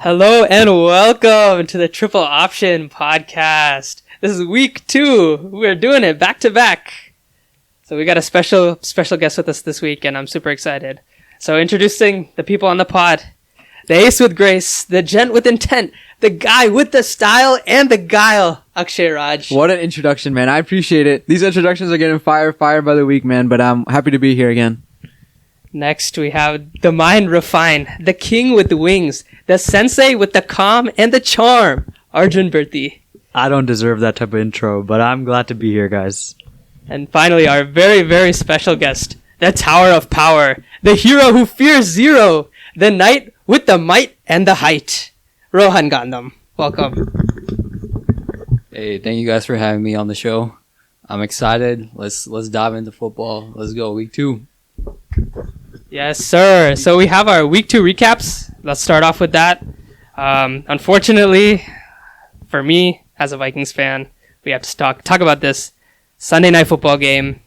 Hello and welcome to the Triple Option Podcast. This is week 2. We're doing it back to back. So we got a special guest with us this week, and I'm super excited. So introducing the people on the pod, the ace with grace, the gent with intent, the guy with the style and the guile, Akshay Raj. What an introduction, man. I appreciate it. These introductions are getting fire by the week, man, but I'm happy to be here again. Next, we have the mind refined, the king with the wings, the sensei with the calm and the charm, Arjun Birthi. I don't deserve that type of intro, but I'm glad to be here, guys. And finally, our very, very special guest, the Tower of Power, the hero who fears zero, the knight with the might and the height, Rohan Gandham. Welcome. Hey, thank you guys for having me on the show. I'm excited. Let's dive into football. Let's go, week 2. Yes, sir. So we have our week 2 recaps. Let's start off with that. Unfortunately, for me as a Vikings fan, we have to talk about this Sunday night football game,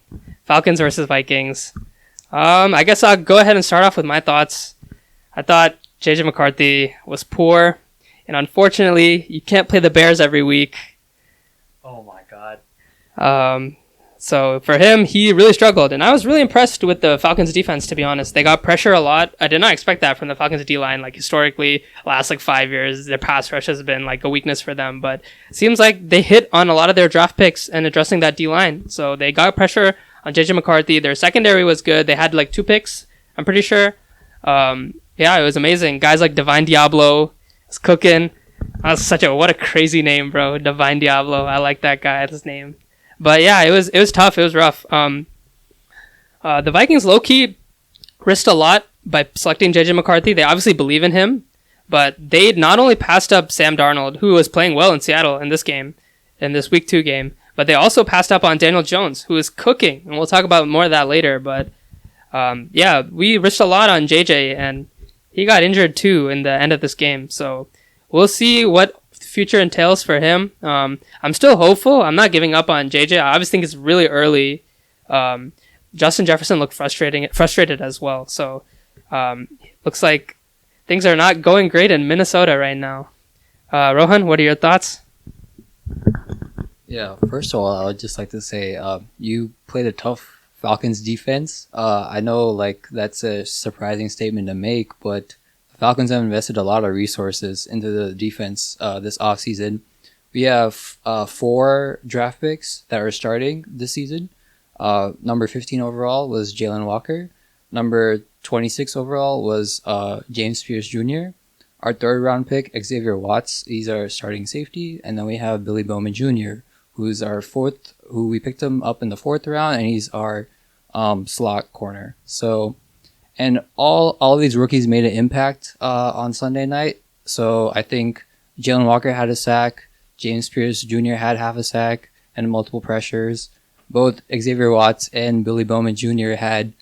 Falcons versus Vikings. I guess I'll go ahead and start off with my thoughts. I thought JJ McCarthy was poor, and unfortunately, you can't play the Bears every week. Oh my God. So for him, he really struggled, and I was really impressed with the Falcons defense, to be honest. They got pressure a lot. I did not expect that from the Falcons D-line. Like, historically, last 5 years, their pass rush has been a weakness for them, but it seems like they hit on a lot of their draft picks and addressing that D-line. So they got pressure on JJ McCarthy. Their secondary was good. They had 2 picks, I'm pretty sure. Yeah, it was amazing. Guys like Divine Diablo is cooking. What a crazy name, bro. Divine Diablo. I like that guy's name. But yeah, it was tough. It was rough. The Vikings low-key risked a lot by selecting JJ McCarthy. They obviously believe in him, but they not only passed up Sam Darnold, who was playing well in Seattle in this week 2 game, but they also passed up on Daniel Jones, who is cooking, and we'll talk about more of that later. But yeah, we risked a lot on JJ, and he got injured too in the end of this game. So we'll see what future entails for him. I'm still hopeful. I'm not giving up on JJ. I obviously think it's really early. Justin Jefferson looked frustrated as well. So looks like things are not going great in Minnesota right now. Rohan, what are your thoughts? Yeah, first of all, I would just like to say you played a tough Falcons defense. I know that's a surprising statement to make, but Falcons have invested a lot of resources into the defense this offseason. We have 4 draft picks that are starting this season. Number 15 overall was Jalen Walker. Number 26 overall was James Pierce Jr. Our 3rd round pick, Xavier Watts. He's our starting safety. And then we have Billy Bowman Jr., who's our 4th, who we picked him up in the 4th round, and he's our slot corner. So... And all of these rookies made an impact on Sunday night. So I think Jalen Walker had a sack. James Pierce Jr. had half a sack and multiple pressures. Both Xavier Watts and Billy Bowman Jr. had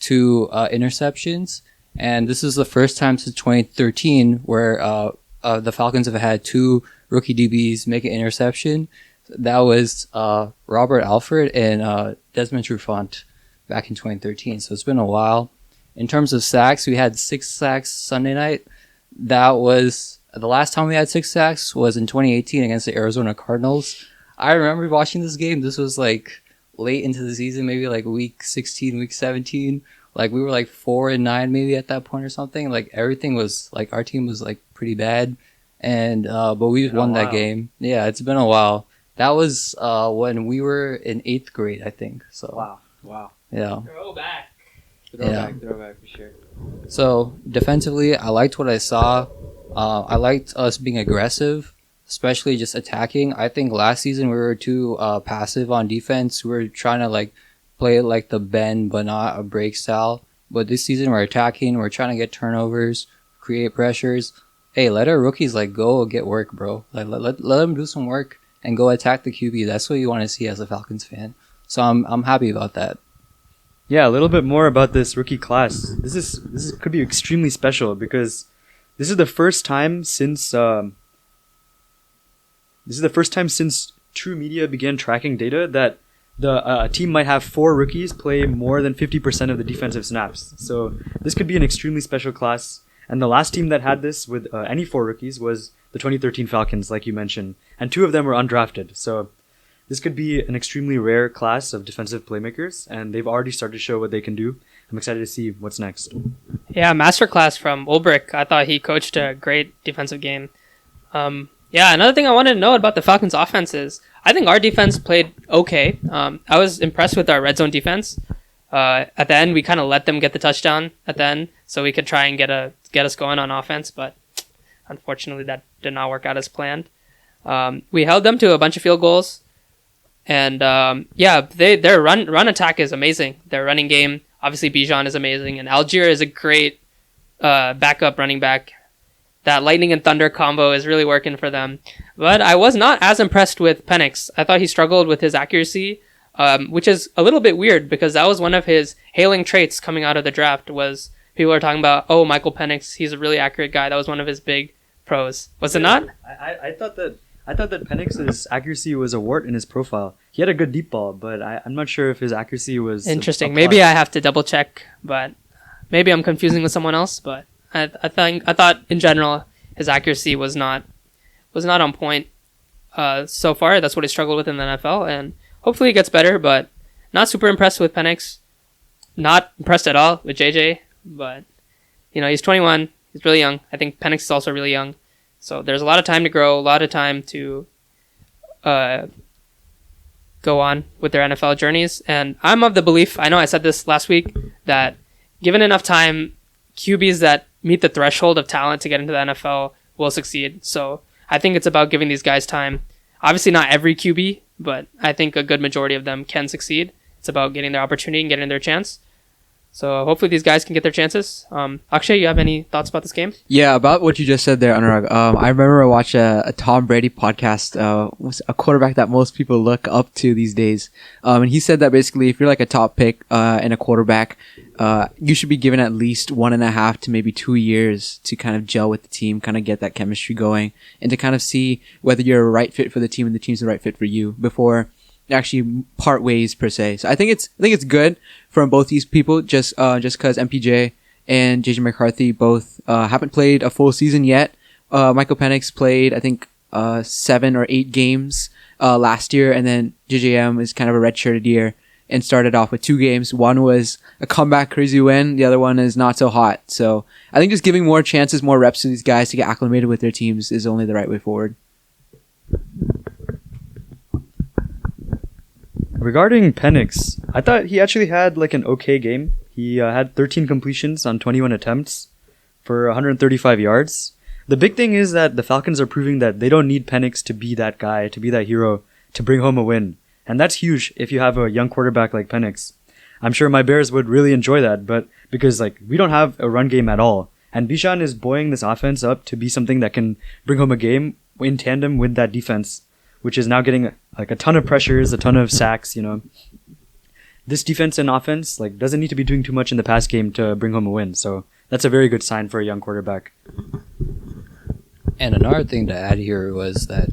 2 interceptions. And this is the first time since 2013 where the Falcons have had 2 rookie DBs make an interception. That was Robert Alford and Desmond Trufant back in 2013. So it's been a while. In terms of sacks, we had 6 sacks Sunday night. That was the last time we had 6 sacks was in 2018 against the Arizona Cardinals. I remember watching this game. This was late into the season, maybe week 16, week 17. We were 4-9 maybe at that point or something. Everything was our team was pretty bad, and but we won that game. Yeah, it's been a while. That was when we were in 8th grade, I think. So Wow. Yeah. Throwback for sure. So defensively, I liked what I saw. I liked us being aggressive, especially just attacking. I think last season we were too passive on defense. We were trying to play it the bend but not a break style. But this season we're attacking. We're trying to get turnovers, create pressures. Hey, let our rookies go get work, bro. Let them do some work and go attack the QB. That's what you want to see as a Falcons fan. So I'm happy about that. Yeah, a little bit more about this rookie class. This could be extremely special because this is the first time since True Media began tracking data that a team might have 4 rookies play more than 50% of the defensive snaps. So this could be an extremely special class. And the last team that had this with any 4 rookies was the 2013 Falcons, like you mentioned. And 2 of them were undrafted. So this could be an extremely rare class of defensive playmakers, and they've already started to show what they can do. I'm excited to see what's next. Yeah, masterclass from Ulbrich. I thought he coached a great defensive game. Yeah, another thing I wanted to know about the Falcons' offense is I think our defense played okay. I was impressed with our red zone defense. At the end, we kind of let them get the touchdown at the end, so we could try and get us going on offense. But unfortunately, that did not work out as planned. We held them to a bunch of field goals, and yeah, their run attack is amazing. Their running game, obviously, Bijan is amazing, and Algier is a great backup running back. That lightning and thunder combo is really working for them. But I was not as impressed with Penix. I thought he struggled with his accuracy, which is a little bit weird because that was one of his hailing traits coming out of the draft was people are talking about, oh, Michael Penix, he's a really accurate guy. That was one of his big pros. Was it not? I thought that Penix's accuracy was a wart in his profile. He had a good deep ball, but I'm not sure if his accuracy was interesting. Maybe I have to double check, but maybe I'm confusing with someone else, but I thought in general his accuracy was not on point so far. That's what he struggled with in the NFL, and hopefully it gets better. But not super impressed with Penix. Not impressed at all with JJ. But he's 21. He's really young. I think Penix is also really young. So there's a lot of time to grow, a lot of time to go on with their NFL journeys. And I'm of the belief, I know I said this last week, that given enough time, QBs that meet the threshold of talent to get into the NFL will succeed. So I think it's about giving these guys time. Obviously not every QB, but I think a good majority of them can succeed. It's about getting their opportunity and getting their chance. So hopefully these guys can get their chances. Akshay, you have any thoughts about this game? Yeah, about what you just said there, Anurag. I remember I watched a Tom Brady podcast, a quarterback that most people look up to these days. And he said that basically if you're like a top pick and a quarterback, you should be given at least 1.5 to maybe 2 years to kind of gel with the team, kind of get that chemistry going, and to kind of see whether you're a right fit for the team and the team's the right fit for you before actually part ways per se. So I think it's good from both these people just because MPJ and JJ McCarthy both haven't played a full season yet. Michael Penix played I think 7 or 8 games last year, and then JJM is kind of a redshirted year and started off with 2 games. One was a comeback crazy win, the other one is not so hot. So I think just giving more chances, more reps to these guys to get acclimated with their teams is only the right way forward. Regarding Penix, I thought he actually had like an okay game. He had 13 completions on 21 attempts for 135 yards. The big thing is that the Falcons are proving that they don't need Penix to be that guy, to be that hero, to bring home a win. And that's huge if you have a young quarterback like Penix. I'm sure my Bears would really enjoy that, but because we don't have a run game at all. And Bijan is buoying this offense up to be something that can bring home a game in tandem with that defense, which is now getting a ton of pressures, a ton of sacks, This defense and offense doesn't need to be doing too much in the pass game to bring home a win. So that's a very good sign for a young quarterback. And another thing to add here was that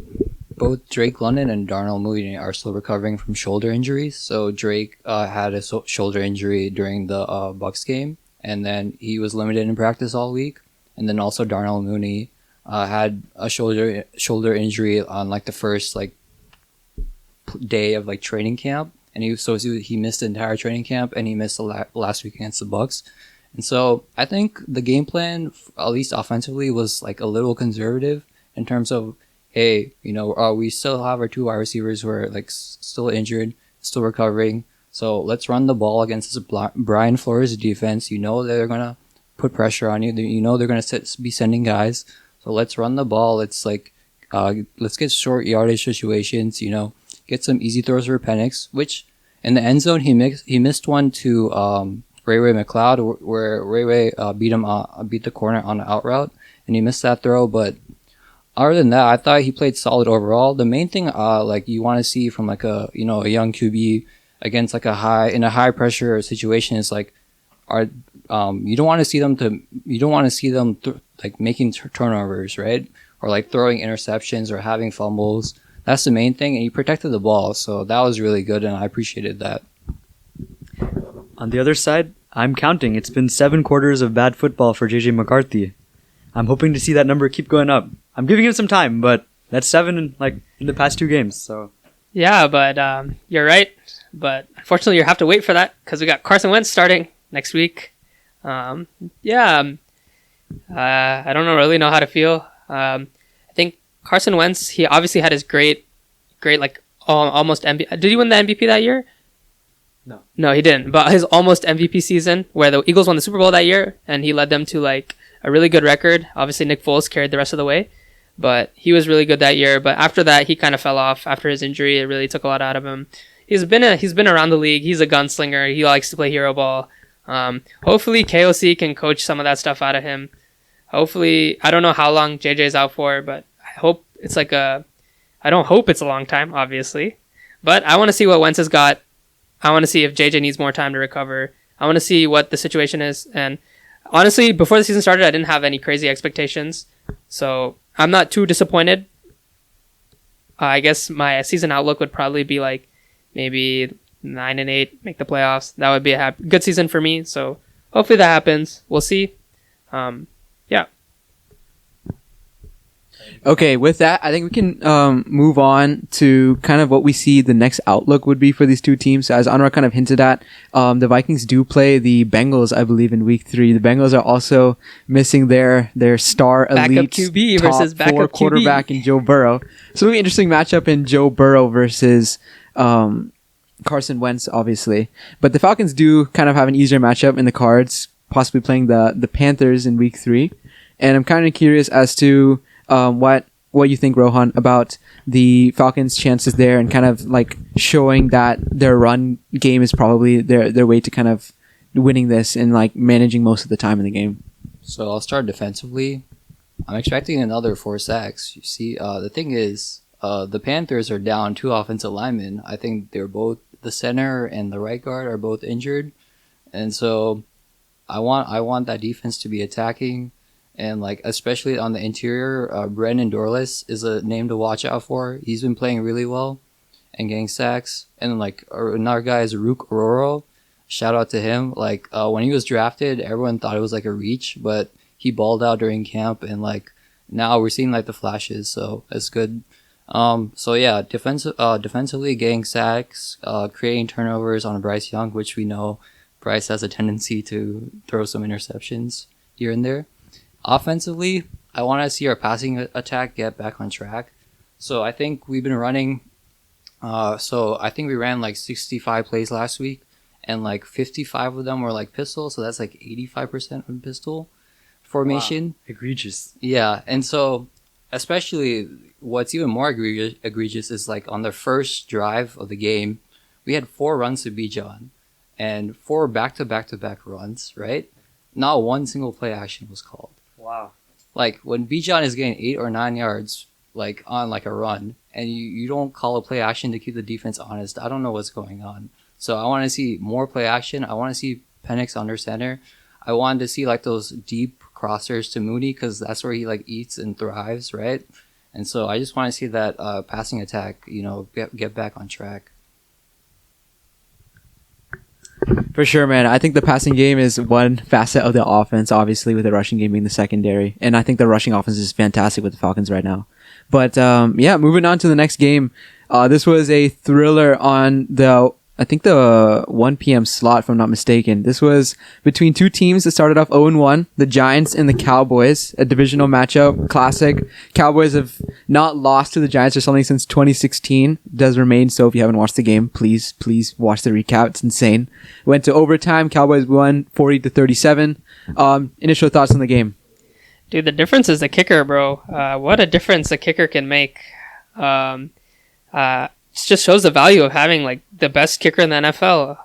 both Drake London and Darnell Mooney are still recovering from shoulder injuries. So Drake had a shoulder injury during the Bucs game, and then he was limited in practice all week. And then also Darnell Mooney had a shoulder injury on the first day of training camp, and he missed the entire training camp, and he missed the last week against the Bucs. And so I think the game plan, at least offensively, was a little conservative in terms of, hey, we still have our 2 wide receivers who are still injured, still recovering. So let's run the ball against this Brian Flores defense. They're gonna put pressure on you. They're gonna be sending guys. So let's run the ball. Let's get short yardage situations. Get some easy throws for Penix. Which in the end zone he missed one to Ray McLeod where Ray beat the corner on the out route, and he missed that throw. But other than that, I thought he played solid overall. The main thing you want to see from a young QB against a high pressure situation is you don't want to see them making turnovers, right? Or throwing interceptions or having fumbles. That's the main thing, and he protected the ball, so that was really good, and I appreciated that. On the other side, I'm counting. It's been 7 quarters of bad football for JJ McCarthy. I'm hoping to see that number keep going up. I'm giving him some time, but that's 7 in the past 2 games. So Yeah, but you're right. But unfortunately, you have to wait for that because we got Carson Wentz starting next week. I don't really know how to feel. I think Carson Wentz, he obviously had his great like almost MVP. Did he win the MVP that year? No, he didn't. But his almost MVP season, where the Eagles won the Super Bowl that year, and he led them to like a really good record. Obviously, Nick Foles carried the rest of the way, but he was really good that year. But after that, he kind of fell off after his injury. It really took a lot out of him. He's been around the league. He's a gunslinger. He likes to play hero ball. Hopefully, KOC can coach some of that stuff out of him. Hopefully, I don't know how long JJ's out for, but I hope it's I don't hope it's a long time, obviously. But I want to see what Wentz has got. I want to see if JJ needs more time to recover. I want to see what the situation is. And honestly, before the season started, I didn't have any crazy expectations. So I'm not too disappointed. I guess my season outlook would probably be like maybe 9-8, make the playoffs. That would be a good season for me. So hopefully that happens. We'll see. Yeah. Okay, with that, I think we can move on to kind of what we see the next outlook would be for these two teams. As Anwar kind of hinted at, the Vikings do play the Bengals, I believe, in Week 3. The Bengals are also missing their star elite QB top versus backup 4 QB. quarterback in Joe Burrow. So it'll be an interesting matchup in Joe Burrow versus Carson Wentz, obviously. But the Falcons do kind of have an easier matchup in the cards, possibly playing the Panthers in Week 3. And I'm kind of curious as to what you think, Rohan, about the Falcons' chances there, and kind of like showing that their run game is probably their way to kind of winning this and like managing most of the time in the game. So I'll start defensively. I'm expecting another 4 sacks. You see, the thing is, the Panthers are down 2 offensive linemen. I think they're both the center and the right guard are both injured, and so I want that defense to be attacking. And like especially on the interior, Brendan Dorless is a name to watch out for. He's been playing really well and getting sacks. And like another guy is Rook Ororo. Shout out to him. Like when he was drafted, everyone thought it was like a reach, but he balled out during camp, and like now we're seeing like the flashes. So it's good. So yeah, defensively getting sacks, creating turnovers on Bryce Young, which we know Bryce has a tendency to throw some interceptions here and there. Offensively, I want to see our passing attack get back on track. So I think we've been running. I think we ran like 65 plays last week, and like 55 of them were like pistol. So that's like 85% of pistol formation. Wow. Egregious. Yeah, and so especially what's even more egregious is like on the first drive of the game, we had 4 runs to Bijan, and 4 back-to-back runs. Right, not one single play action was called. Wow. Like when Bijan is getting 8 or 9 yards like on like a run, and you don't call a play action to keep the defense honest, I don't know what's going on. So I want to see more play action. I want to see Penix under center. I wanted to see like those deep crossers to Mooney, because that's where he like eats and thrives, right? And so I just want to see that passing attack, get back on track. For sure, man. I think the passing game is one facet of the offense, obviously, with the rushing game being the secondary. And I think the rushing offense is fantastic with the Falcons right now. But, moving on to the next game. This was a thriller on the 1 p.m. slot, if I'm not mistaken. This was between two teams that started off 0-1, the Giants and the Cowboys, a divisional matchup, classic. Cowboys have not lost to the Giants or something since 2016. Does remain so. If you haven't watched the game, please watch the recap. It's insane. Went to overtime. Cowboys won 40-37. Initial thoughts on the game? Dude, the difference is the kicker, bro. What a difference a kicker can make. It just shows the value of having like the best kicker in the NFL.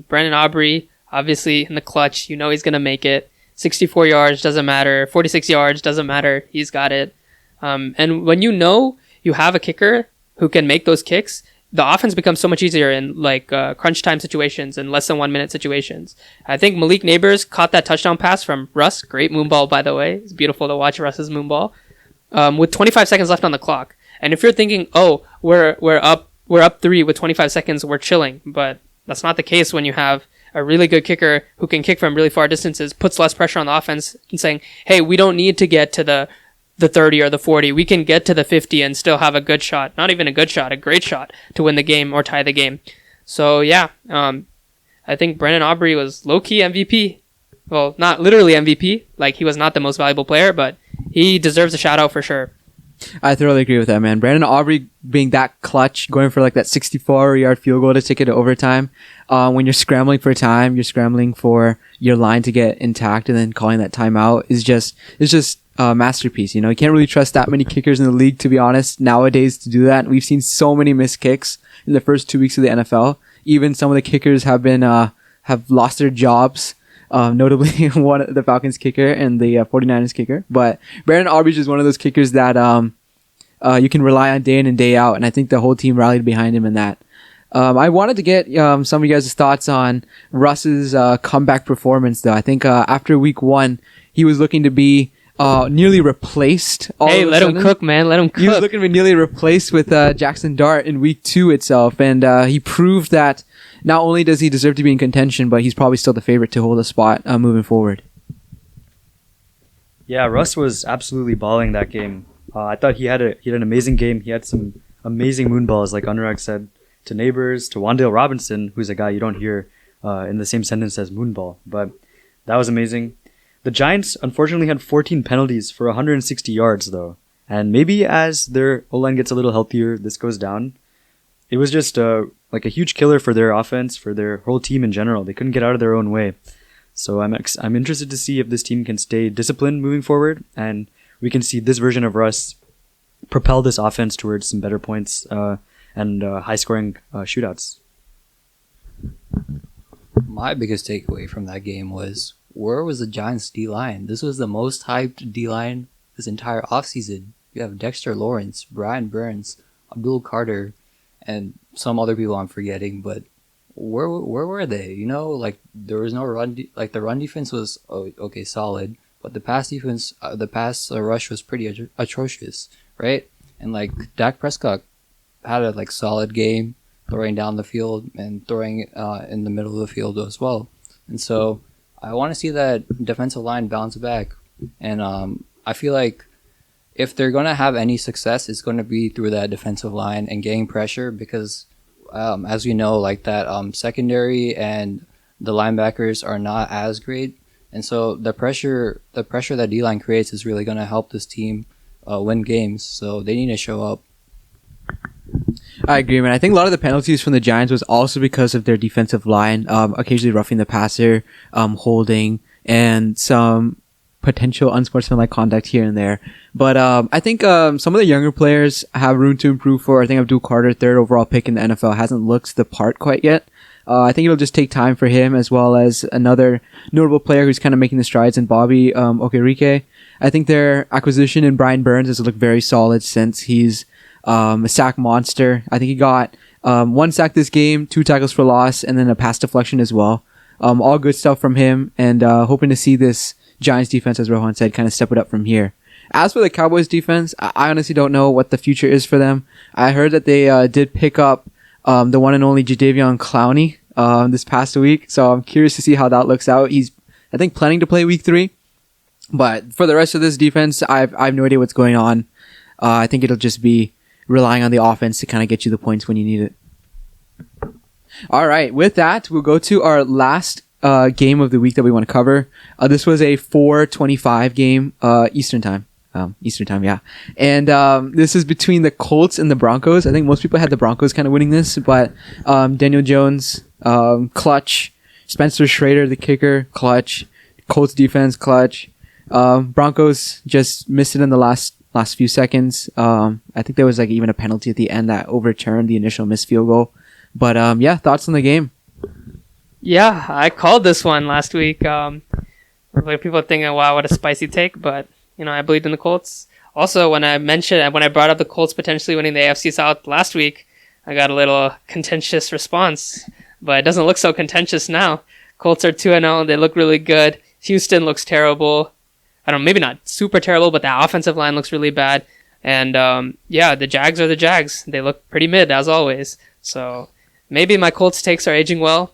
Brandon Aubrey, obviously in the clutch, he's gonna make it. 64 yards doesn't matter. 46 yards doesn't matter. He's got it. And when you have a kicker who can make those kicks, the offense becomes so much easier in like crunch time situations and less than 1 minute situations. I think Malik Neighbors caught that touchdown pass from Russ. Great moonball, by the way. It's beautiful to watch Russ's moonball. With 25 seconds left on the clock. And if you're thinking, oh, we're up 3 with 25 seconds, we're chilling, but that's not the case when you have a really good kicker who can kick from really far distances puts less pressure on the offense and saying, hey, we don't need to get to the 30 or the 40. We can get to the 50 and still have a good shot. Not even a good shot, a great shot to win the game or tie the game. So, yeah, I think Brennan Aubrey was low-key MVP. Well, not literally MVP. Like, he was not the most valuable player, but he deserves a shout-out for sure. I thoroughly agree with that, man. Brandon Aubrey being that clutch, going for like that 64-yard field goal to take it to overtime. When you're scrambling for time, you're scrambling for your line to get intact, and then calling that timeout is just a masterpiece. You know, you can't really trust that many kickers in the league, to be honest, nowadays to do that. We've seen so many missed kicks in the first 2 weeks of the NFL. Even some of the kickers have been have lost their jobs. Notably one of the Falcons kicker and the 49ers kicker. But Brandon Aubrey is one of those kickers that you can rely on day in and day out, and I think the whole team rallied behind him in that. I wanted to get some of you guys' thoughts on Russ's comeback performance, though. I think after week 1, he was looking to be nearly replaced. Hey, let him cook, man. Let him cook. He was looking to be nearly replaced with Jackson Dart in week 2 itself, and he proved that not only does he deserve to be in contention, but he's probably still the favorite to hold a spot moving forward. Yeah, Russ was absolutely balling that game. I thought he had an amazing game. He had some amazing moon balls, like Anurag said, to Neighbors, to Wan'Dale Robinson, who's a guy you don't hear in the same sentence as moonball. But that was amazing. The Giants unfortunately had 14 penalties for 160 yards, though. And maybe as their O-line gets a little healthier, this goes down. It was just like a huge killer for their offense, for their whole team in general. They couldn't get out of their own way. So I'm interested to see if this team can stay disciplined moving forward, and we can see this version of Russ propel this offense towards some better points and high-scoring shootouts. My biggest takeaway from that game was, where was the Giants' D-line? This was the most hyped D-line this entire offseason. You have Dexter Lawrence, Brian Burns, Abdul Carter, and some other people I'm forgetting, but where were they? You know, like, there was no run. The run defense was okay, solid, but the pass defense, the pass rush was pretty atrocious, right? And like Dak Prescott had a solid game, throwing down the field and throwing in the middle of the field as well. And so I want to see that defensive line bounce back, and I feel like if they're going to have any success, it's going to be through that defensive line and getting pressure, because as we know, like that secondary and the linebackers are not as great. And so the pressure that D-line creates is really going to help this team win games. So they need to show up. I agree, man. I think a lot of the penalties from the Giants was also because of their defensive line, occasionally roughing the passer, holding, and some potential unsportsmanlike conduct here and there. But I think some of the younger players have room to improve for. I think Abdul Carter, 3rd overall pick in the NFL, hasn't looked the part quite yet. I think it'll just take time for him, as well as another notable player who's kind of making the strides in Bobby Okereke. I think their acquisition in Brian Burns has looked very solid since he's a sack monster. I think he got 1 sack this game, 2 tackles for loss, and then a pass deflection as well. All good stuff from him, and hoping to see this Giants defense, as Rohan said, kind of step it up from here. As for the Cowboys defense, I honestly don't know what the future is for them. I heard that they did pick up the one and only Jadeveon Clowney this past week, so I'm curious to see how that looks out. He's, I think, planning to play week 3, but for the rest of this defense, I have no idea what's going on. I think it'll just be relying on the offense to kind of get you the points when you need it. All right, with that, we'll go to our last game of the week that we want to cover. This was a 4:25 game, Eastern time. Yeah. And this is between the Colts and the Broncos. I think most people had the Broncos kind of winning this, but Daniel Jones, clutch. Spencer Schrader, the kicker, clutch. Colts defense, clutch. Broncos just missed it in the last few seconds. I think there was even a penalty at the end that overturned the initial missed field goal. But yeah, thoughts on the game? Yeah, I called this one last week. People are thinking, wow, what a spicy take, but I believed in the Colts. Also, when I brought up the Colts potentially winning the AFC South last week, I got a little contentious response, but it doesn't look so contentious now. Colts are 2-0. They look really good. Houston looks terrible. I don't know, maybe not super terrible, but the offensive line looks really bad. And the Jags are the Jags. They look pretty mid, as always. So maybe my Colts takes are aging well.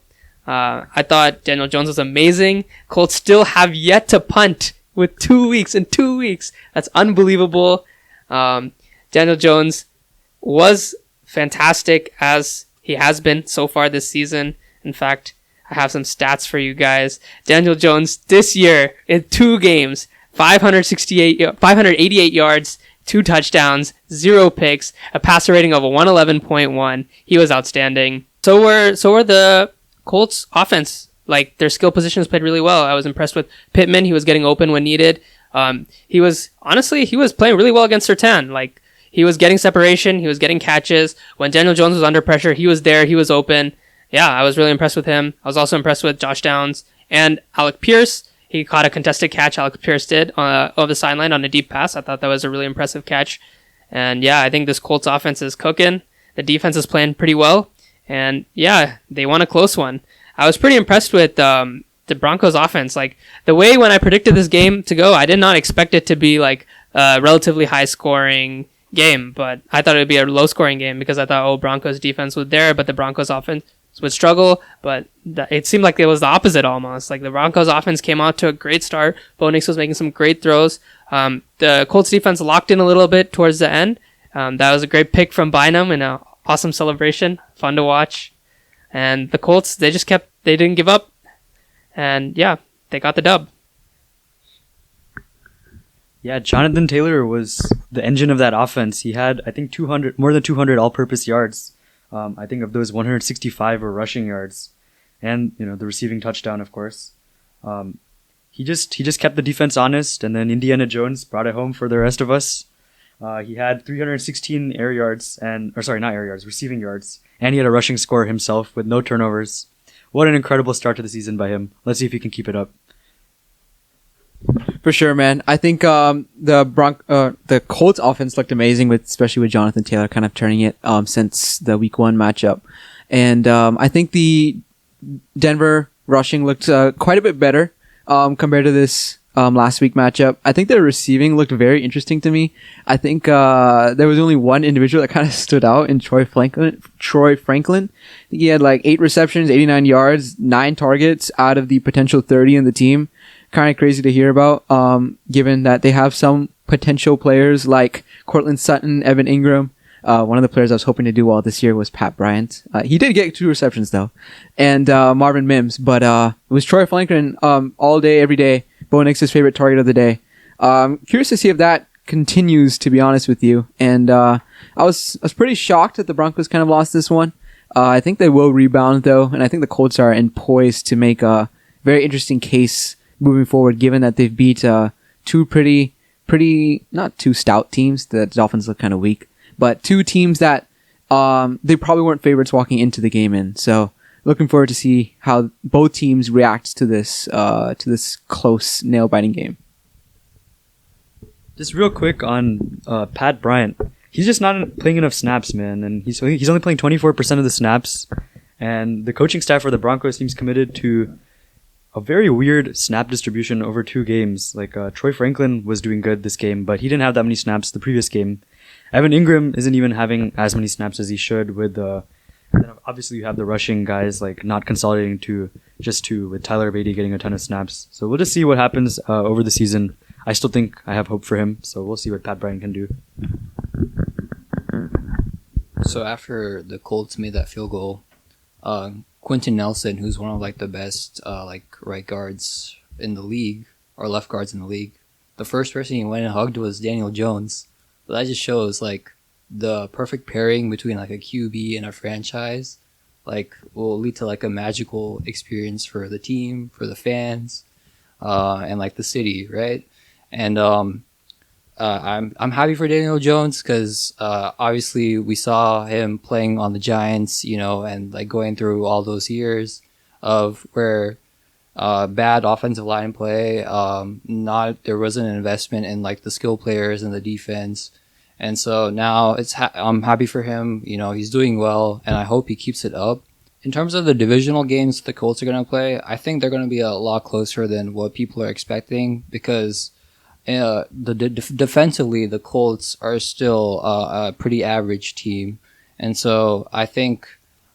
I thought Daniel Jones was amazing. Colts still have yet to punt with 2 weeks. In 2 weeks, that's unbelievable. Daniel Jones was fantastic as he has been so far this season. In fact, I have some stats for you guys. Daniel Jones this year in 2 games, 588 yards, 2 touchdowns, 0 picks, a passer rating of a 111.1. He was outstanding. So were the Colts offense. Like, their skill positions played really well. I was impressed with Pittman. He was getting open when needed. He was playing really well against Surtain. Like, he was getting separation. He was getting catches. When Daniel Jones was under pressure, he was there. He was open. Yeah, I was really impressed with him. I was also impressed with Josh Downs and Alec Pierce. He caught a contested catch, Alec Pierce did, over the sideline on a deep pass. I thought that was a really impressive catch. And yeah, I think this Colts offense is cooking. The defense is playing pretty well. And yeah, they won a close one. I was pretty impressed with the Broncos offense. Like, the way when I predicted this game to go, I did not expect it to be like a relatively high scoring game, but I thought it would be a low scoring game because I thought, Broncos defense was there, but the Broncos offense would struggle. But it seemed like it was the opposite almost. Like, the Broncos offense came out to a great start. Bo Nix was making some great throws. The Colts defense locked in a little bit towards the end. That was a great pick from Bynum and an awesome celebration. Fun to watch. And the Colts, they didn't give up. And yeah, they got the dub. Yeah, Jonathan Taylor was the engine of that offense. He had, I think, more than 200 all-purpose yards. I think of those 165 were rushing yards, and the receiving touchdown, of course. He just kept the defense honest, and then Indiana Jones brought it home for the rest of us. He had 316 receiving yards, and he had a rushing score himself with no turnovers. What an incredible start to the season by him. Let's see if he can keep it up. For sure, man. I think the Colts offense looked amazing, especially with Jonathan Taylor kind of turning it since the Week 1 matchup. And I think the Denver rushing looked quite a bit better compared to this last week matchup. I think their receiving looked very interesting to me. I think there was only one individual that kind of stood out in Troy Franklin. I think he had like 8 receptions, 89 yards, 9 targets out of the potential 30 in the team. Kind of crazy to hear about, given that they have some potential players like Cortland Sutton, Evan Ingram. One of the players I was hoping to do well this year was Pat Bryant. He did get 2 receptions though, and Marvin Mims. But it was Troy Franklin all day, every day. Bo Nix's favorite target of the day. Curious to see if that continues, to be honest with you. And I was pretty shocked that the Broncos kind of lost this one. I think they will rebound though, and I think the Colts are in poise to make a very interesting case moving forward, given that they've beat 2 pretty not 2 stout teams. The Dolphins look kind of weak, but 2 teams that they probably weren't favorites walking into the game in. So looking forward to see how both teams react to this close nail biting game. Just real quick on Pat Bryant, he's just not playing enough snaps, man, and he's only playing 24% of the snaps. And the coaching staff for the Broncos seems committed to a very weird snap distribution over 2 games. Like, Troy Franklin was doing good this game, but he didn't have that many snaps the previous game. Evan Ingram isn't even having as many snaps as he should with and then obviously you have the rushing guys like not consolidating with Tyler Beatty getting a ton of snaps. So we'll just see what happens over the season. I still think I have hope for him, so we'll see what Pat Bryant can do. So after the Colts made that field goal, Quentin Nelson, who's one of like the best right guards in the league, or left guards in the league, the first person he went and hugged was Daniel Jones. So that just shows like the perfect pairing between like a QB and a franchise, like will lead to like a magical experience for the team, for the fans, and like the city, right? And I'm happy for Daniel Jones because obviously we saw him playing on the Giants, and like going through all those years of where bad offensive line play, there wasn't an investment in like the skill players and the defense, and so now I'm happy for him. He's doing well, and I hope he keeps it up. In terms of the divisional games the Colts are going to play, I think they're going to be a lot closer than what people are expecting because defensively, the Colts are still a pretty average team, and so I think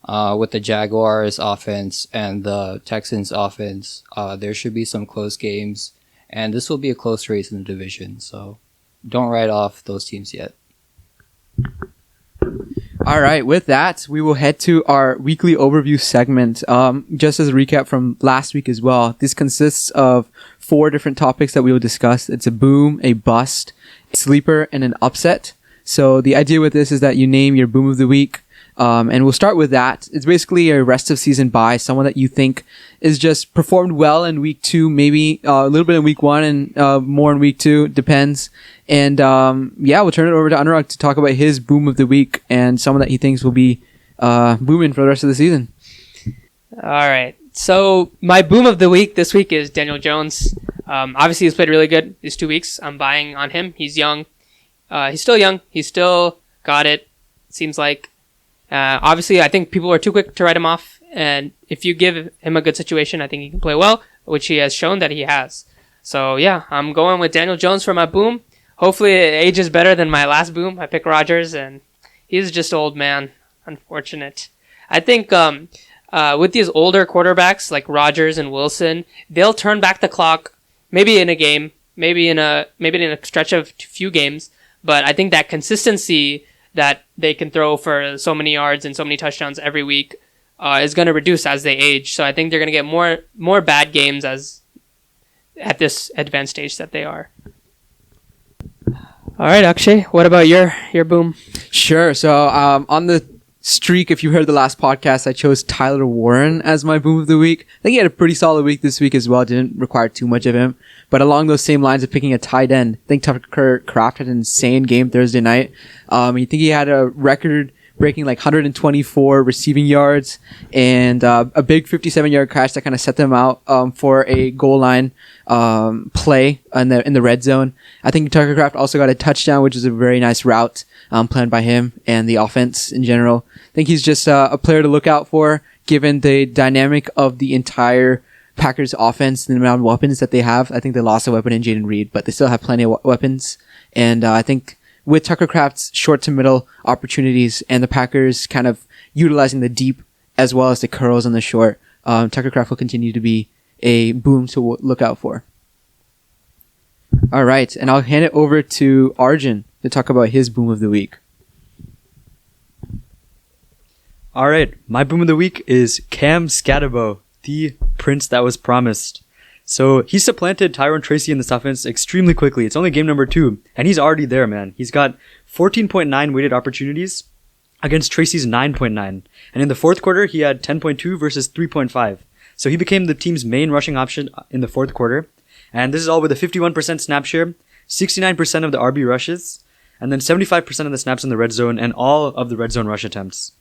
with the Jaguars offense and the Texans offense, there should be some close games, and this will be a close race in the division. So don't write off those teams yet. All right, with that, we will head to our weekly overview segment. Just as a recap from last week as well, this consists of 4 different topics that we will discuss. It's a boom, a bust, a sleeper, and an upset. So the idea with this is that you name your boom of the week. And we'll start with that. It's basically a rest of season buy, someone that you think is just performed well in week 2, maybe a little bit in week 1 and more in week 2, depends. And we'll turn it over to Anurag to talk about his boom of the week and someone that he thinks will be booming for the rest of the season. All right. So my boom of the week this week is Daniel Jones. Obviously, he's played really good these 2 weeks. I'm buying on him. He's young. He's still young. He's still got it, seems like. Obviously, I think people are too quick to write him off, and if you give him a good situation, I think he can play well, which he has shown that he has. So yeah, I'm going with Daniel Jones for my boom. Hopefully it ages better than my last boom. I picked Rodgers, and he's just old man. Unfortunate. I think with these older quarterbacks like Rodgers and Wilson, they'll turn back the clock, maybe in a game, maybe in a stretch of few games, but I think that consistency that they can throw for so many yards and so many touchdowns every week is going to reduce as they age. So I think they're going to get more bad games as at this advanced stage that they are. All right, Akshay, what about your boom? Sure. So on the streak, if you heard the last podcast, I chose Tyler Warren as my boom of the week. I think he had a pretty solid week this week as well. Didn't require too much of him. But along those same lines of picking a tight end, I think Tucker Kraft had an insane game Thursday night. I think he had a record-breaking 124 receiving yards and a big 57-yard catch that kind of set them out for a goal line play in the red zone. I think Tucker Kraft also got a touchdown, which is a very nice route planned by him and the offense in general. I think he's just a player to look out for, given the dynamic of the entire Packers offense and the amount of weapons that they have. I think they lost a weapon in Jaden Reed, but they still have plenty of weapons. And I think with Tucker Kraft's short to middle opportunities and the Packers kind of utilizing the deep as well as the curls on the short, Tucker Kraft will continue to be a boom to look out for. All right, and I'll hand it over to Arjun to talk about his boom of the week. All right, my boom of the week is Cam Scatterbo, the prince that was promised. So he supplanted Tyrone Tracy in this offense extremely quickly. It's only game number 2, and he's already there, man. He's got 14.9 weighted opportunities against Tracy's 9.9. And in the fourth quarter, he had 10.2 versus 3.5. So he became the team's main rushing option in the fourth quarter. And this is all with a 51% snap share, 69% of the RB rushes, and then 75% of the snaps in the red zone and all of the red zone rush attempts.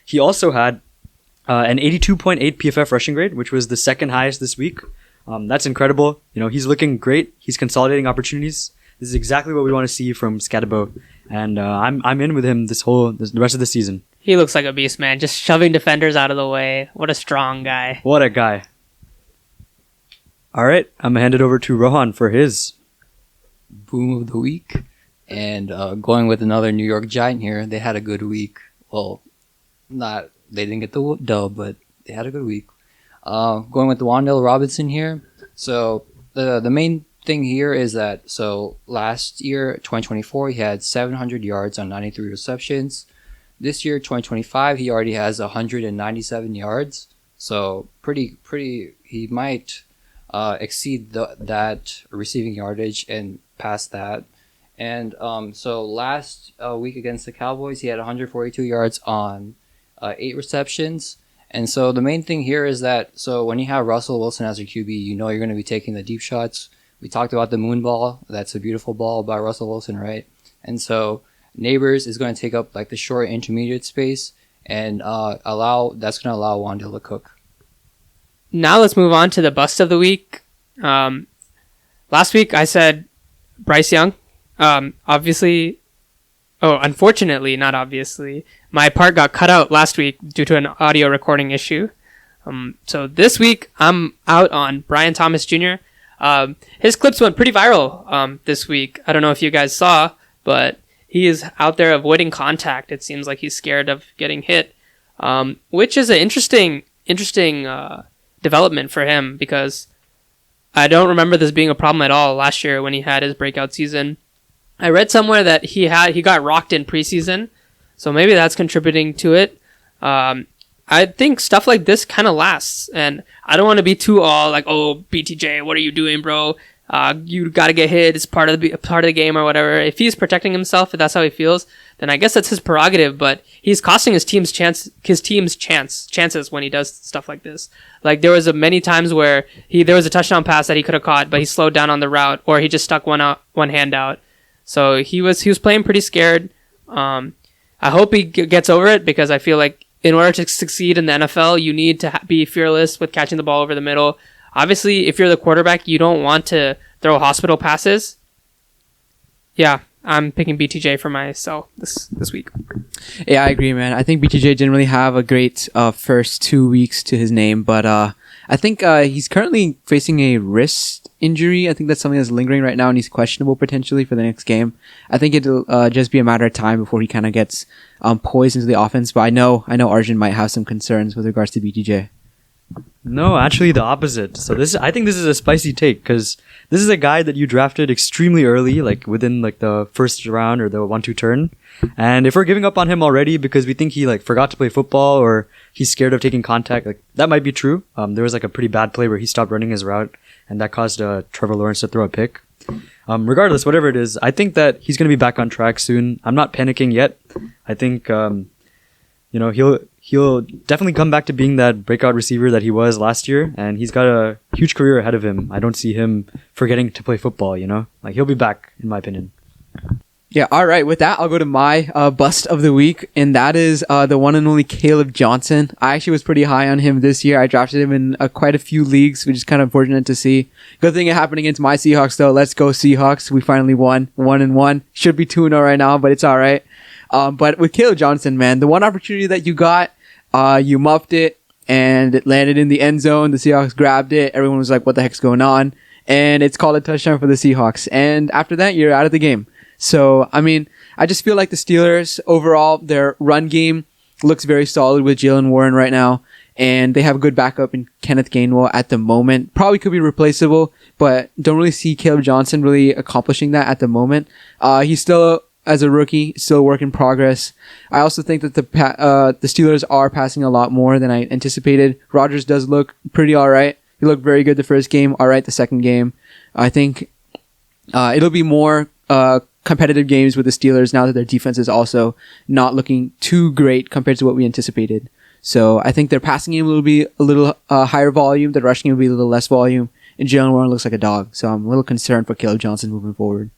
He also had an 82.8 PFF rushing grade, which was the second highest this week. That's incredible. He's looking great. He's consolidating opportunities. This is exactly what we want to see from Scatterbo, and I'm in with him the rest of the season. He looks like a beast, man. Just shoving defenders out of the way. What a strong guy. What a guy. All right, I'm gonna hand it over to Rohan for his boom of the week, and going with another New York Giant here. They had a good week. Well, they didn't get the dub, but they had a good week. Going with Wan'Dale Robinson here. So the main thing here is that last year, 2024, he had 700 yards on 93 receptions. This year, 2025, he already has 197 yards. So pretty. He might exceed that receiving yardage and pass that. And so last week against the Cowboys, he had 142 yards on 8 receptions. And so the main thing here is that, when you have Russell Wilson as your QB, you're going to be taking the deep shots. We talked about the moon ball. That's a beautiful ball by Russell Wilson, right? And so Neighbors is going to take up the short intermediate space and that's going to allow Wan'Dale to cook. Now let's move on to the bust of the week. Last week I said Bryce Young. Unfortunately, not obviously, my part got cut out last week due to an audio recording issue. So this week, I'm out on Brian Thomas Jr. His clips went pretty viral this week. I don't know if you guys saw, but he is out there avoiding contact. It seems like he's scared of getting hit. which is an interesting development for him because I don't remember this being a problem at all last year when he had his breakout season. I read somewhere that he got rocked in preseason, so maybe that's contributing to it. I think stuff like this kind of lasts, and I don't want to be too all like, oh, BTJ, what are you doing, bro? You got to get hit. It's part of the game or whatever. If he's protecting himself, if that's how he feels, then I guess that's his prerogative. But he's costing his team's chances when he does stuff like this. Like there was many times where there was a touchdown pass that he could have caught, but he slowed down on the route, or he just stuck one hand out. So he was playing pretty scared. I hope he gets over it because I feel like in order to succeed in the NFL, you need to be fearless with catching the ball over the middle. Obviously, if you're the quarterback, you don't want to throw hospital passes. Yeah, I'm picking BTJ for my sell this week. Yeah, I agree, man. I think BTJ didn't really have a great first 2 weeks to his name, but I think he's currently facing a wrist injury. I think that's something that's lingering right now, and he's questionable potentially for the next game. I think it'll just be a matter of time before he kind of gets poised into the offense, but I know Arjun might have some concerns with regards to BTJ. No, actually the opposite. So I think this is a spicy take because this is a guy that you drafted extremely early, like within like the first round or the 1-2 turn. And if we're giving up on him already because we think he like forgot to play football or he's scared of taking contact, like that might be true. There was like a pretty bad play where he stopped running his route and that caused Trevor Lawrence to throw a pick. Regardless, whatever it is, I think that he's going to be back on track soon. I'm not panicking yet. I think, he'll definitely come back to being that breakout receiver that he was last year, and he's got a huge career ahead of him. I don't see him forgetting to play football, Like, he'll be back, in my opinion. Yeah, all right. With that, I'll go to my bust of the week, and that is the one and only Caleb Johnson. I actually was pretty high on him this year. I drafted him in quite a few leagues, which is kind of unfortunate to see. Good thing it happened against my Seahawks, though. Let's go Seahawks. We finally won 1-1. Should be 2-0 right now, but it's all right. But with Caleb Johnson, man, the one opportunity that you got, you muffed it, and it landed in the end zone. The Seahawks grabbed it. Everyone was like, what the heck's going on? And it's called a touchdown for the Seahawks. And after that, you're out of the game. So, I mean, I just feel like the Steelers, overall, their run game looks very solid with Jalen Warren right now. And they have a good backup in Kenneth Gainwell at the moment. Probably could be replaceable, but don't really see Caleb Johnson really accomplishing that at the moment. He's still, as a rookie, still a work in progress. I also think that the Steelers are passing a lot more than I anticipated. Rodgers does look pretty all right. He looked very good the first game, all right the second game. I think it'll be more competitive games with the Steelers now that their defense is also not looking too great compared to what we anticipated. So I think their passing game will be a little higher volume, their rushing game will be a little less volume, and Jalen Warren looks like a dog. So I'm a little concerned for Caleb Johnson moving forward.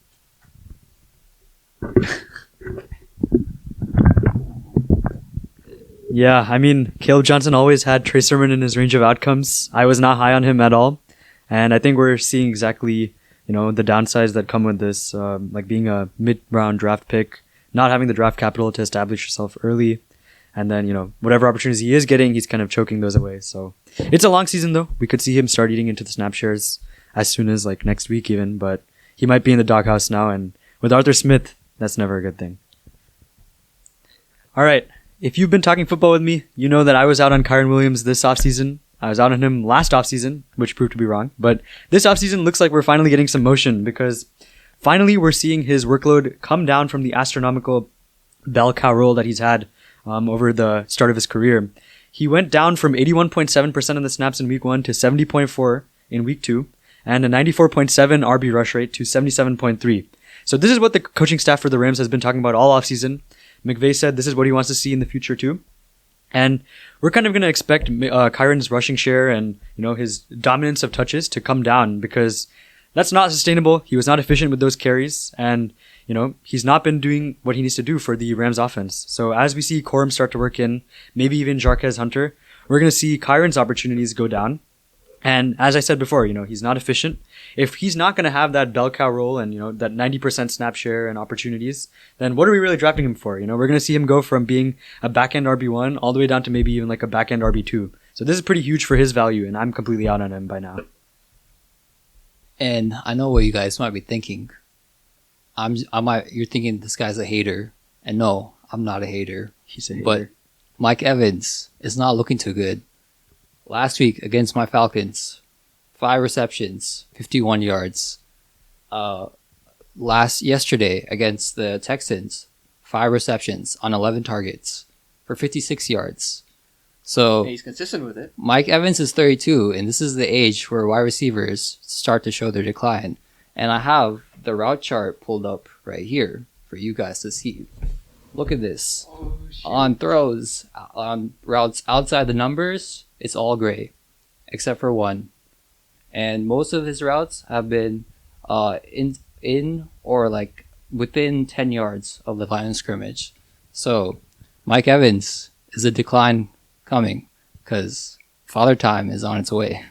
Yeah, I mean, Caleb Johnson always had Trey Sermon in his range of outcomes. I was not high on him at all. And I think we're seeing exactly, the downsides that come with this, like being a mid-round draft pick, not having the draft capital to establish yourself early. And then, whatever opportunities he is getting, he's kind of choking those away. So it's a long season, though. We could see him start eating into the snap shares as soon as like next week even. But he might be in the doghouse now. And with Arthur Smith, that's never a good thing. All right. If you've been talking football with me, you know that I was out on Kyren Williams this offseason. I was out on him last offseason, which proved to be wrong. But this offseason looks like we're finally getting some motion because finally we're seeing his workload come down from the astronomical bell cow role that he's had over the start of his career. He went down from 81.7% of the snaps in week 1 to 70.4 in week 2 and a 94.7 RB rush rate to 77.3. So this is what the coaching staff for the Rams has been talking about all offseason. McVay said this is what he wants to see in the future too. And we're kind of going to expect Kyren's rushing share and, his dominance of touches to come down because that's not sustainable. He was not efficient with those carries and, he's not been doing what he needs to do for the Rams offense. So as we see Corum start to work in, maybe even Jarquez Hunter, we're going to see Kyren's opportunities go down. And as I said before, he's not efficient. If he's not going to have that bell cow role and, that 90% snap share and opportunities, then what are we really drafting him for? We're going to see him go from being a back-end RB1 all the way down to maybe even like a back-end RB2. So this is pretty huge for his value, and I'm completely out on him by now. And I know what you guys might be thinking. You're thinking this guy's a hater. And no, I'm not a hater. He's a hater. But Mike Evans is not looking too good. Last week against my Falcons, 5 receptions, 51 yards. Yesterday against the Texans, 5 receptions on 11 targets for 56 yards. So He's consistent with it. Mike Evans is 32, and this is the age where wide receivers start to show their decline. And I have the route chart pulled up right here for you guys to see. Look at this. On throws, on routes outside the numbers, it's all gray, except for one. And most of his routes have been in or like within 10 yards of the line of scrimmage. So Mike Evans is a decline coming because Father Time is on its way.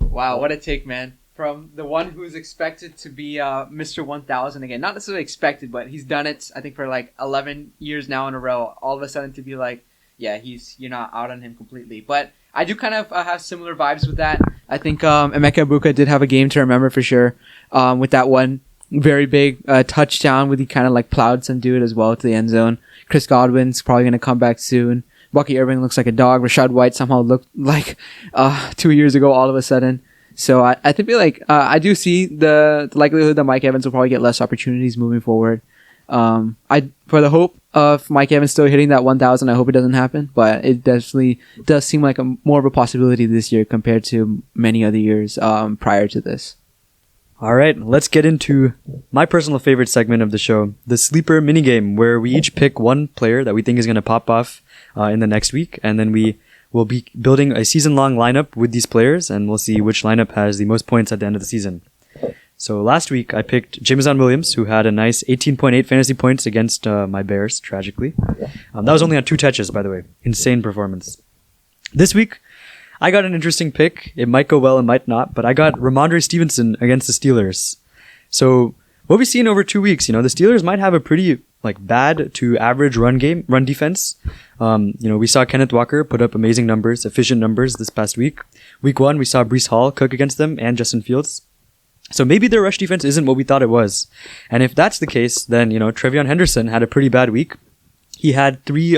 Wow, what a take, man. From the one who's expected to be Mr. 1000 again. Not necessarily expected, but he's done it, I think, for like 11 years now in a row. All of a sudden to be like, yeah, you're not out on him completely. But I do kind of have similar vibes with that. I think Emeka Egbuka did have a game to remember for sure with that one very big touchdown where he kind of like plowed some dude as well to the end zone. Chris Godwin's probably going to come back soon. Bucky Irving looks like a dog. Rashad White somehow looked like 2 years ago all of a sudden. So I feel like I do see the likelihood that Mike Evans will probably get less opportunities moving forward. For the hope of Mike Evans still hitting that 1,000, I hope it doesn't happen. But it definitely does seem like more of a possibility this year compared to many other years prior to this. All right, let's get into my personal favorite segment of the show, the sleeper minigame, where we each pick one player that we think is going to pop off in the next week, and then we will be building a season-long lineup with these players, and we'll see which lineup has the most points at the end of the season. So last week, I picked Jameson Williams, who had a nice 18.8 fantasy points against my Bears, tragically. That was only on 2 touches, by the way. Insane performance. This week, I got an interesting pick. It might go well, it might not, but I got Ramondre Stevenson against the Steelers. So what we've seen over 2 weeks, the Steelers might have a pretty bad to average run defense. We saw Kenneth Walker put up amazing numbers, efficient numbers this past week. Week 1, we saw Breece Hall cook against them and Justin Fields. So maybe their rush defense isn't what we thought it was. And if that's the case, then, Trevion Henderson had a pretty bad week. He had 3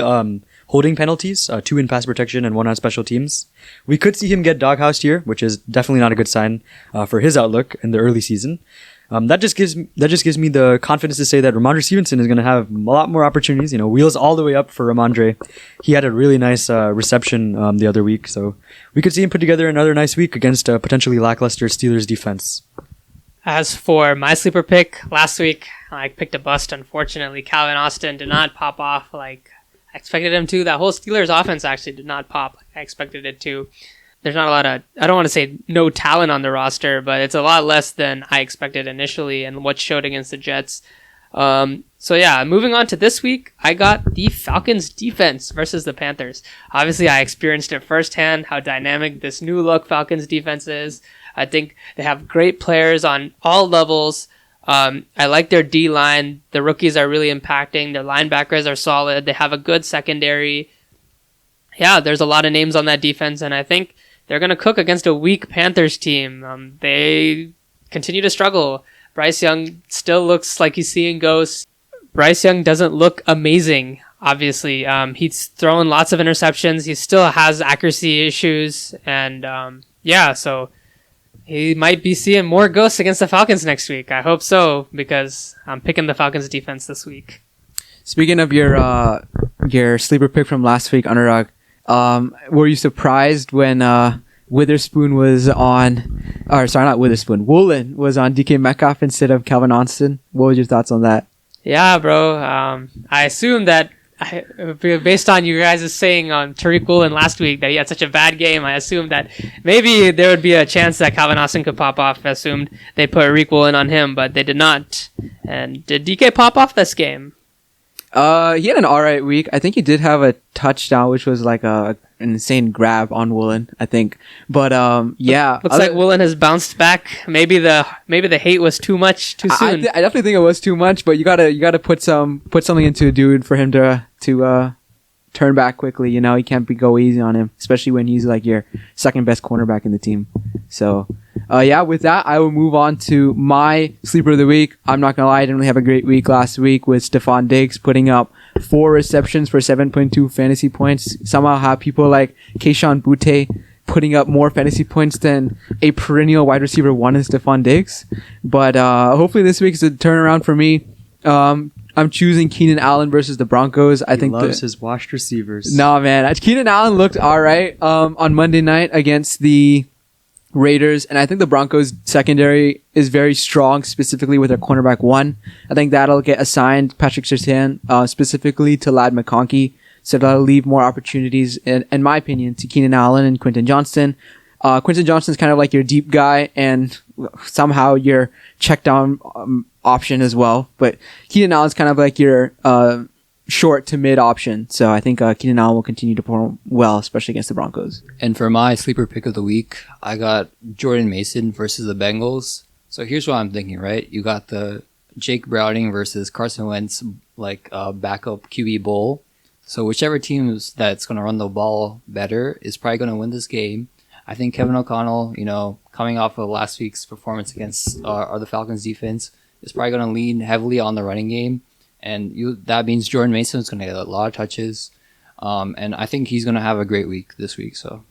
holding penalties, 2 in pass protection and 1 on special teams. We could see him get doghoused here, which is definitely not a good sign for his outlook in the early season. That just gives me the confidence to say that Ramondre Stevenson is going to have a lot more opportunities. Wheels all the way up for Ramondre. He had a really nice reception the other week, so we could see him put together another nice week against a potentially lackluster Steelers defense. As for my sleeper pick, last week I picked a bust, unfortunately. Calvin Austin did not pop off like I expected him to. That whole Steelers offense actually did not pop like I expected it to. There's not a lot of, I don't want to say no talent on the roster, but it's a lot less than I expected initially and what showed against the Jets. Moving on to this week, I got the Falcons defense versus the Panthers. Obviously, I experienced it firsthand, how dynamic this new look Falcons defense is. I think they have great players on all levels. I like their D-line. The rookies are really impacting. Their linebackers are solid. They have a good secondary. Yeah, there's a lot of names on that defense, and I think they're going to cook against a weak Panthers team. They continue to struggle. Bryce Young still looks like he's seeing ghosts. Bryce Young doesn't look amazing, obviously. He's throwing lots of interceptions. He still has accuracy issues. And so he might be seeing more ghosts against the Falcons next week. I hope so, because I'm picking the Falcons defense this week. Speaking of your sleeper pick from last week, Anurag, were you surprised when Witherspoon was on, or sorry, not Witherspoon, Woolen was on DK Metcalf instead of Calvin Austin? What were your thoughts on that? Yeah, bro. I assume that based on you guys' saying on Tariq Woolen last week that he had such a bad game, I assumed that maybe there would be a chance that Calvin Austin could pop off. I assumed they put Tariq Woolen on him, but they did not. And did DK pop off this game? He had an alright week. I think he did have a touchdown, which was like an insane grab on Woolen, I think. But yeah, looks like Woolen has bounced back. Maybe the hate was too much too soon. I definitely think it was too much, but you gotta put something into a dude for him to turn back quickly. You can't go easy on him, especially when he's like your second best cornerback in the team. So, with that, I will move on to my sleeper of the week. I'm not gonna lie, I didn't really have a great week last week with Stephon Diggs putting up 4 receptions for 7.2 fantasy points. Somehow have people like Keyshawn Butte putting up more fantasy points than a perennial wide receiver 1 in Stephon Diggs. But hopefully this week is a turnaround for me. I'm choosing Keenan Allen versus the Broncos. I think loves his washed receivers. No, man. Keenan Allen looked all right on Monday night against the Raiders, and I think the Broncos secondary is very strong, specifically with their cornerback 1. I think that'll get assigned Patrick Surtain specifically to Ladd McConkey, so that'll leave more opportunities, in my opinion, to Keenan Allen and Quentin Johnston. Quentin Johnston's kind of like your deep guy and somehow your check down option as well, but Keenan Allen's kind of like your short to mid option. So I think Keenan Allen will continue to perform well, especially against the Broncos. And for my sleeper pick of the week, I got Jordan Mason versus the Bengals. So here's what I'm thinking, right? You got the Jake Browning versus Carson Wentz backup QB bowl. So whichever team that's going to run the ball better is probably going to win this game. I think Kevin O'Connell, coming off of last week's performance against the Falcons defense, is probably going to lean heavily on the running game. And that means Jordan Mason is going to get a lot of touches. And I think he's going to have a great week this week. So,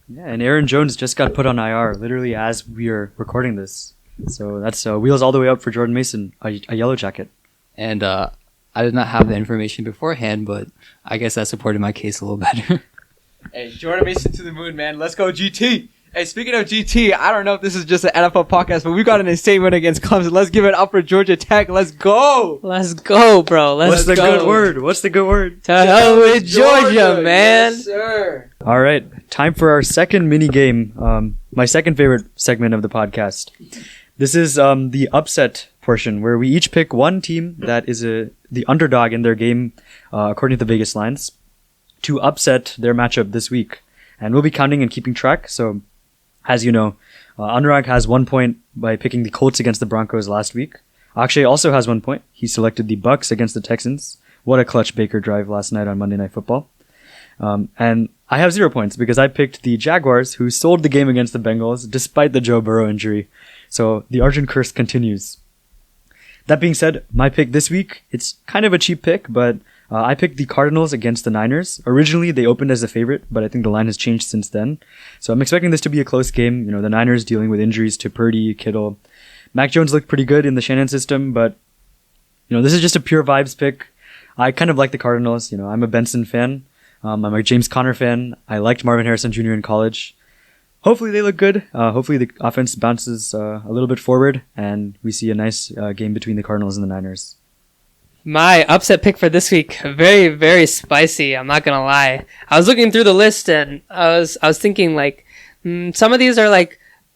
yeah, and Aaron Jones just got put on IR literally as we are recording this. So that's wheels all the way up for Jordan Mason, a yellow jacket. And I did not have the information beforehand, but I guess that supported my case a little better. Hey, Jordan Mason to the moon, man. Let's go, GT. Hey, speaking of GT, I don't know if this is just an NFL podcast, but we got an insane win against Clemson. Let's give it up for Georgia Tech. Let's go. Let's go, bro. What's the good word? What's the good word? To hell with Georgia, man. Yes, sir. All right. Time for our second mini game. My second favorite segment of the podcast. This is the upset portion where we each pick one team that is the underdog in their game, according to the Vegas lines, to upset their matchup this week. And we'll be counting and keeping track. So, as you know, Anurag has 1 point by picking the Colts against the Broncos last week. Akshay also has 1 point. He selected the Bucks against the Texans. What a clutch Baker drive last night on Monday Night Football. And I have 0 points because I picked the Jaguars, who sold the game against the Bengals despite the Joe Burrow injury. So the Arjun curse continues. That being said, my pick this week, it's kind of a cheap pick, but I picked the Cardinals against the Niners. Originally, they opened as a favorite, but I think the line has changed since then. So I'm expecting this to be a close game. The Niners dealing with injuries to Purdy, Kittle. Mac Jones looked pretty good in the Shannon system, but, this is just a pure vibes pick. I kind of like the Cardinals. I'm a Benson fan. I'm a James Conner fan. I liked Marvin Harrison Jr. in college. Hopefully they look good. Hopefully the offense bounces a little bit forward, and we see a nice game between the Cardinals and the Niners. My upset pick for this week, very, very spicy. I'm not gonna lie. I was looking through the list and I was thinking some of these are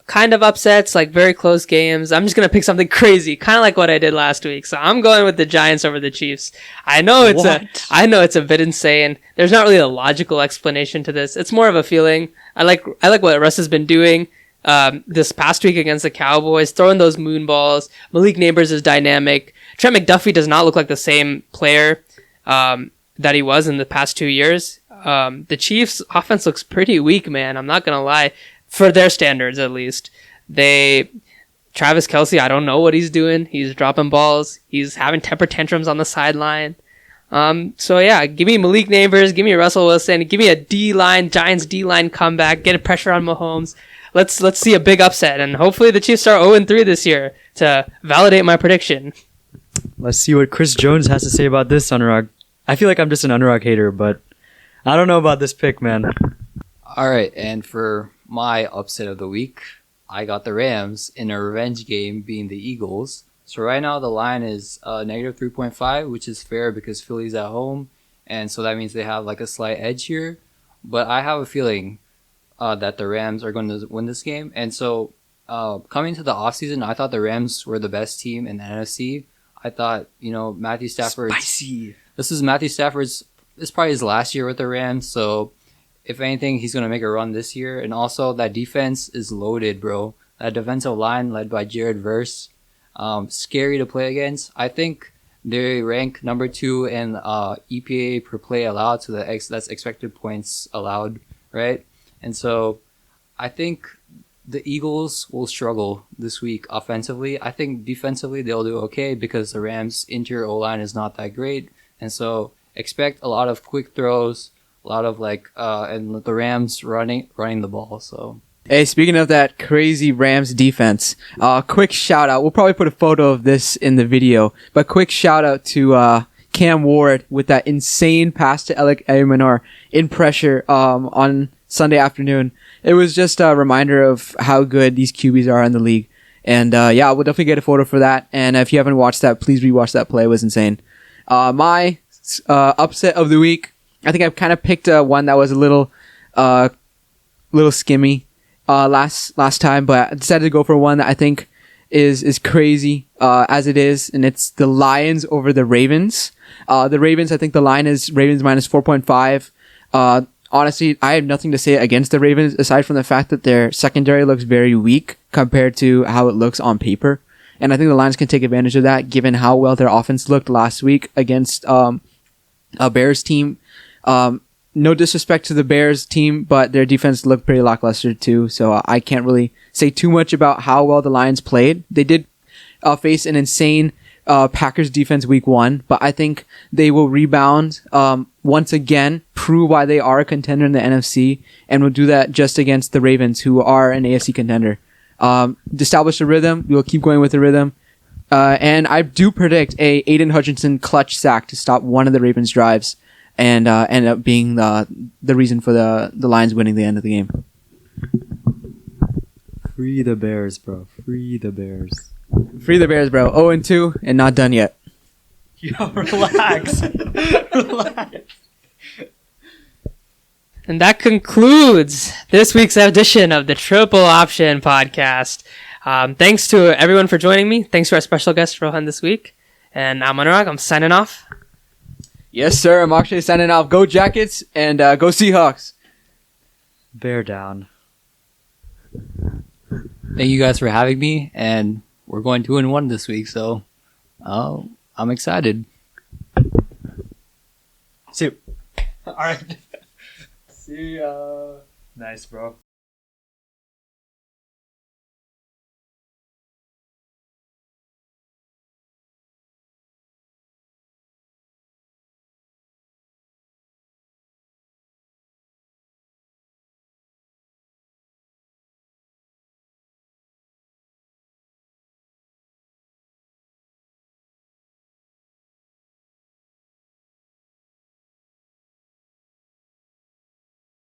kind of upsets, very close games. I'm just gonna pick something crazy, kind of like what I did last week. So I'm going with the Giants over the Chiefs. I know it's a bit insane. There's not really a logical explanation to this. It's more of a feeling. I like what Russ has been doing this past week against the Cowboys, throwing those moon balls. Malik Neighbors is dynamic. Trent McDuffie does not look like the same player that he was in the past 2 years. The Chiefs' offense looks pretty weak, man. I'm not going to lie. For their standards, at least. Travis Kelce, I don't know what he's doing. He's dropping balls. He's having temper tantrums on the sideline. So yeah, give me Malik Neighbors. Give me Russell Wilson. Give me a Giants D-line comeback. Get a pressure on Mahomes. Let's see a big upset. And hopefully the Chiefs are 0-3 this year to validate my prediction. Let's see what Chris Jones has to say about this, Anurag. I feel like I'm just an Anurag hater, but I don't know about this pick, man. All right, and for my upset of the week, I got the Rams in a revenge game being the Eagles. So right now the line is negative 3.5, which is fair because Philly's at home, and so that means they have a slight edge here. But I have a feeling that the Rams are going to win this game. And so coming to the offseason, I thought the Rams were the best team in the NFC. I thought, Matthew Stafford. Spicy. This is Matthew Stafford's. This is probably his last year with the Rams. So, if anything, he's gonna make a run this year. And also, that defense is loaded, bro. That defensive line led by Jared Verse, scary to play against. I think They rank number 2 in EPA per play allowed, so that's expected points allowed, right? And so I think the Eagles will struggle this week offensively. I think defensively they'll do okay because the Rams' interior O-line is not that great. And so expect a lot of quick throws, a lot of and the Rams running the ball. So Hey, speaking of that crazy Rams defense, quick shout out. We'll probably put a photo of this in the video, but quick shout out to Cam Ward with that insane pass to Alec Aymanar in pressure on Sunday afternoon. It was just a reminder of how good these QBs are in the league. And we'll definitely get a photo for that. And if you haven't watched that, please rewatch that play. It was insane. My upset of the week, I think I've kind of picked one that was a little skimmy last time, but I decided to go for one that I think is crazy as it is, and it's the Lions over the Ravens. The Ravens, I think the line is Ravens minus 4.5. Honestly, I have nothing to say against the Ravens aside from the fact that their secondary looks very weak compared to how it looks on paper. And I think the Lions can take advantage of that given how well their offense looked last week against a Bears team. No disrespect to the Bears team, but their defense looked pretty lackluster too. So I can't really say too much about how well the Lions played. They did face an insane Packers defense week 1, but I think they will rebound once again, prove why they are a contender in the NFC, and will do that just against the Ravens, who are an AFC contender. Establish a rhythm. We will keep going with the rhythm. And I do predict a Aiden Hutchinson clutch sack to stop one of the Ravens' drives and end up being the reason for the Lions winning the end of the game. Free the Bears, bro. Free the Bears. Free the Bears, bro. 0-2 and not done yet. Yo, relax. Relax. And that concludes this week's edition of the Triple Option Podcast. Thanks to everyone for joining me. Thanks to our special guest, Rohan, this week. And I'm Anurag. I'm signing off. Yes, sir. I'm actually signing off. Go Jackets and go Seahawks. Bear down. thank you guys for having me, and we're going 2-1 this week, so I'm excited. See you. All right. See ya. Nice, bro.